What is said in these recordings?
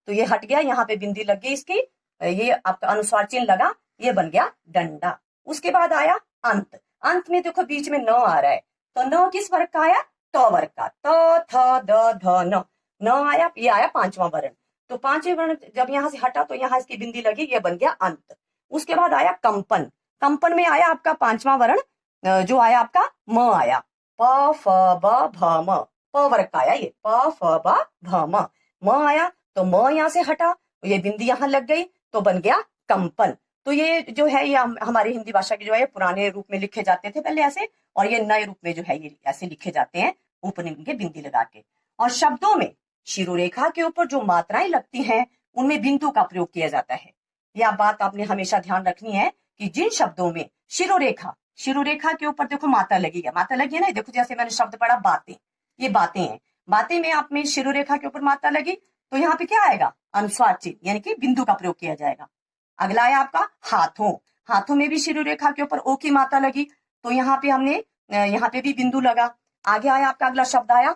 तो ये हट गया, यहाँ पे बिंदी लग गई इसकी, ये आपका अनुस्वार चिन्ह लगा, ये बन गया डंडा। उसके बाद आया अंत। अंत में देखो बीच में न आ रहा है, तो न किस वर्ग का आया? त वर्ग का। त थ द ध न, न आया, ये आया पांचवा वर्ण। तो पांचवें वर्ण जब यहाँ से हटा तो यहाँ इसकी बिंदी लगी, ये बन गया अंत। उसके बाद आया कंपन। कंपन में आया आपका पांचवा वर्ण, जो आया आपका म आया, प फ ब भ म, प वर्ग का आया ये, प फ ब भ म। म आया तो म यहाँ से हटा, तो ये बिंदी यहाँ लग गई, तो बन गया कंपन। तो ये जो है ये हमारी हिंदी भाषा के जो है पुराने रूप में लिखे जाते थे पहले ऐसे, और ये नए रूप में जो है ये ऐसे लिखे जाते हैं ऊपर इनके बिंदी लगा के। और शब्दों में शिरोरेखा के ऊपर जो मात्राएं लगती हैं उनमें बिंदु का प्रयोग किया जाता है। यह बात आपने हमेशा ध्यान रखनी है कि जिन शब्दों में शिरोरेखा, शिरोरेखा के ऊपर देखो मात्रा लगी है, मात्रा लगी है ना, देखो जैसे मैंने शब्द पढ़ा बातें, ये बातें हैं, बातें में आप में शिरोरेखा के ऊपर मात्रा लगी, तो यहाँ पे क्या आएगा? अनुस्वार चिन्ह यानी कि बिंदु का प्रयोग किया जाएगा। अगला है आपका हाथों। हाथों में भी शिरोरेखा के ऊपर ओ की मात्रा लगी, तो यहाँ पे हमने यहाँ पे भी बिंदु लगा। आगे आया आपका अगला शब्द आया,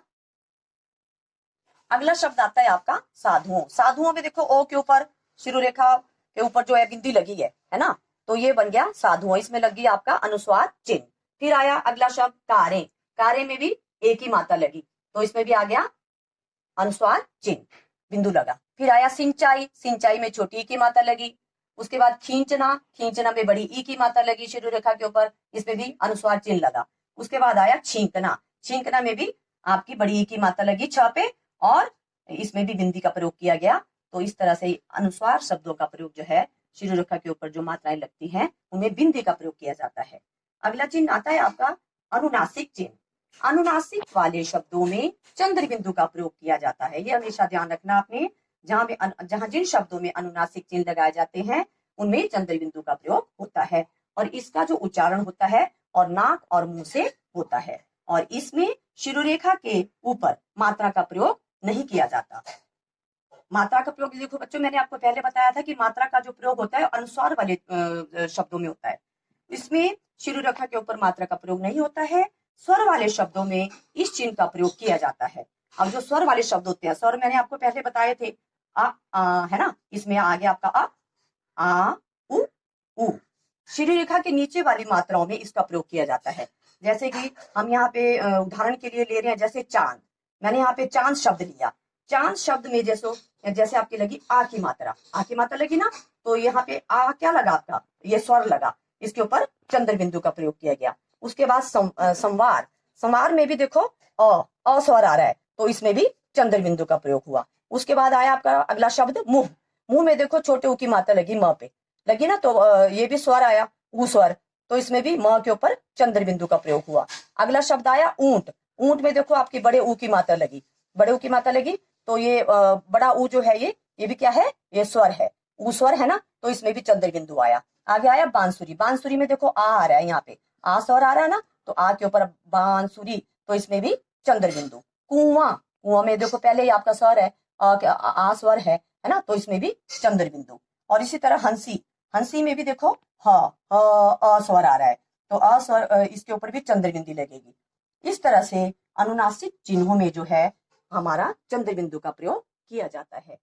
अगला शब्द आता है आपका साधुओं। साधुओं में देखो ओ के ऊपर शिरोरेखा के ऊपर जो है बिंदी लगी है ना, तो ये बन गया साधुओं, इसमें लगी आपका अनुस्वार चिन्ह। फिर आया अगला शब्द कारें। कारें में भी एक ही मात्रा लगी, तो इसमें भी आ गया अनुस्वार चिन्ह, बिंदु लगा। फिर आया सिंचाई। सिंचाई में छोटी ई की मात्रा लगी। उसके बाद खींचना। खींचना में बड़ी ई की मात्रा लगी शिरोरेखा के ऊपर, इसमें भी अनुस्वार चिन्ह लगा। उसके बाद आया छींकना। छींकना में भी आपकी बड़ी ई की मात्रा लगी छ पे, और इसमें भी बिंदी का प्रयोग किया गया। तो इस तरह से अनुस्वार शब्दों का प्रयोग जो है शिरोरेखा के ऊपर जो मात्राएं लगती हैं उनमें बिंदी का प्रयोग किया जाता है। अगला चिन्ह आता है आपका अनुनासिक चिन्ह। अनुनासिक वाले शब्दों में चंद्र बिंदु का प्रयोग किया जाता है, ये हमेशा ध्यान रखना आपने। जहां जिन शब्दों में अनुनासिक चिन्ह लगाए जाते हैं उनमें चंद्र बिंदु का प्रयोग होता है, और इसका जो उच्चारण होता है और नाक और मुंह से होता है, और इसमें शिरोरेखा के ऊपर मात्रा का प्रयोग नहीं किया जाता। मात्रा का प्रयोग देखो बच्चों, मैंने आपको पहले बताया था कि मात्रा का जो प्रयोग होता है अनुस्वार वाले शब्दों में होता है, इसमें शिरोरेखा के ऊपर मात्रा का प्रयोग नहीं होता है। स्वर वाले शब्दों में इस चिन्ह का प्रयोग किया जाता है। अब जो स्वर वाले शब्द होते हैं, स्वर मैंने आपको पहले बताए थे, है ना, इसमें आ गया आपका आ उ उ। शिरोरेखा के नीचे वाली मात्राओं में इसका प्रयोग किया जाता है। जैसे कि हम यहाँ पे उदाहरण के लिए ले रहे हैं, जैसे चांद, मैंने यहाँ पे चांद शब्द लिया। चांद शब्द में जैसे आपकी लगी आ की मात्रा, आ की मात्रा लगी ना, तो यहाँ पे आ क्या लगा आपका? ये स्वर लगा, इसके ऊपर चंद्र बिंदु का प्रयोग किया गया। उसके बाद संवार। संवार में भी देखो अ स्वर आ रहा है, तो इसमें भी चंद्र बिंदु का प्रयोग हुआ। उसके बाद आया आपका अगला शब्द मुंह। मुंह में देखो छोटे ऊ की मात्रा लगी, म पे लगी ना, तो ये भी स्वर आया, ऊ स्वर, तो इसमें भी म के ऊपर चंद्र बिंदु का प्रयोग हुआ। अगला शब्द आया ऊंट। ऊंट में देखो आपकी बड़े ऊ की मात्रा लगी, बड़े ऊ की मात्रा लगी, तो ये बड़ा ऊ जो है ये भी क्या है? ये स्वर है, ऊ स्वर है ना, तो इसमें भी चंद्र बिंदु आया। आगे आया बांसुरी। बांसुरी में देखो आ रहा है, यहाँ पे आ स्वर आ रहा है ना, तो आ के ऊपर बांसुरी, तो इसमें भी चंद्र बिंदु। कुआं। कुआं में देखो पहले ही आपका स्वर है, आ स्वर है ना, तो इसमें भी चंद्र बिंदु। और इसी तरह हंसी। हंसी में भी देखो अ स्वर आ रहा है, तो अ स्वर, इसके ऊपर भी चंद्र बिंदु लगेगी। इस तरह से अनुनासिक चिन्हों में जो है हमारा चंद्र बिंदु का प्रयोग किया जाता है।